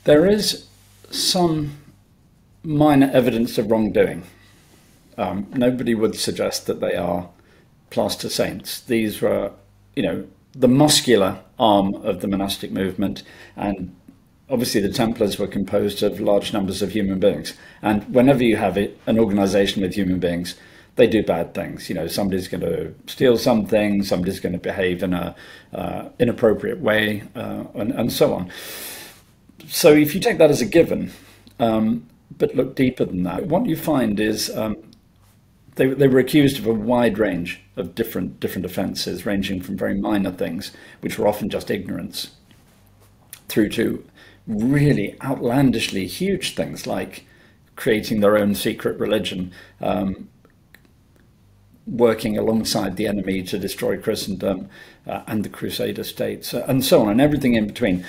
There is some minor evidence of wrongdoing. Nobody would suggest that they are plaster saints. These were, the muscular arm of the monastic movement, and obviously the Templars were composed of large numbers of human beings. And whenever you have an organization with human beings, they do bad things. Somebody's going to steal something, somebody's going to behave in a inappropriate way, and so on. So if you take that as a given, but look deeper than that, what you find is they were accused of a wide range of different offences, ranging from very minor things, which were often just ignorance, through to really outlandishly huge things like creating their own secret religion, working alongside the enemy to destroy Christendom and the Crusader states, and so on, and everything in between.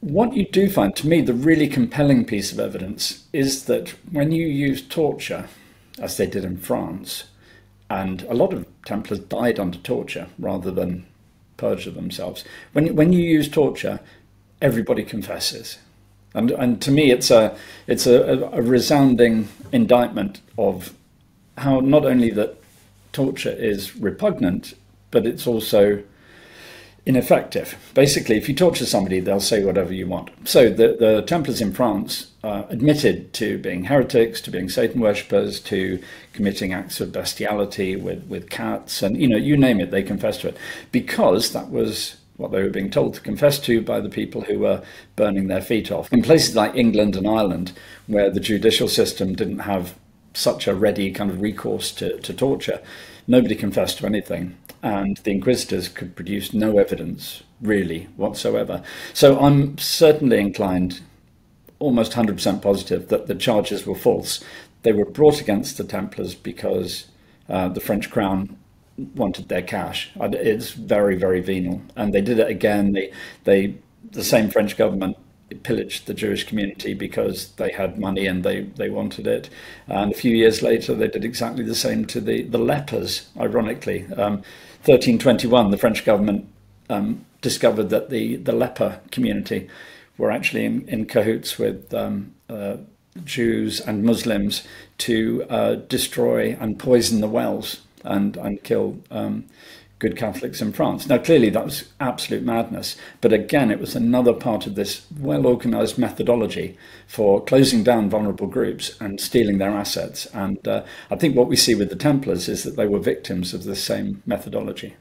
What you do find, to me, the really compelling piece of evidence is that when you use torture, as they did in France, and a lot of Templars died under torture rather than perjure themselves, when you use torture, everybody confesses. And to me, it's a resounding indictment of how not only that torture is repugnant, but it's also ineffective. Basically, if you torture somebody, they'll say whatever you want. So the Templars in France admitted to being heretics, to being Satan worshippers, to committing acts of bestiality with cats, and you name it, they confessed to it, because that was what they were being told to confess to by the people who were burning their feet off. In places like England and Ireland, where the judicial system didn't have such a ready kind of recourse to torture, nobody confessed to anything, and the inquisitors could produce no evidence really whatsoever. So I'm certainly inclined, almost 100% positive, that the charges were false. They were brought against the Templars because the French crown wanted their cash. It's very, very venal, and they did it again. The same French government pillaged the Jewish community because they had money and they wanted it. And a few years later, they did exactly the same to the lepers, ironically. 1321, the French government discovered that the leper community were actually in cahoots with Jews and Muslims to destroy and poison the wells and kill good Catholics in France. Now, clearly that was absolute madness, but again, it was another part of this well-organized methodology for closing down vulnerable groups and stealing their assets. And I think what we see with the Templars is that they were victims of the same methodology.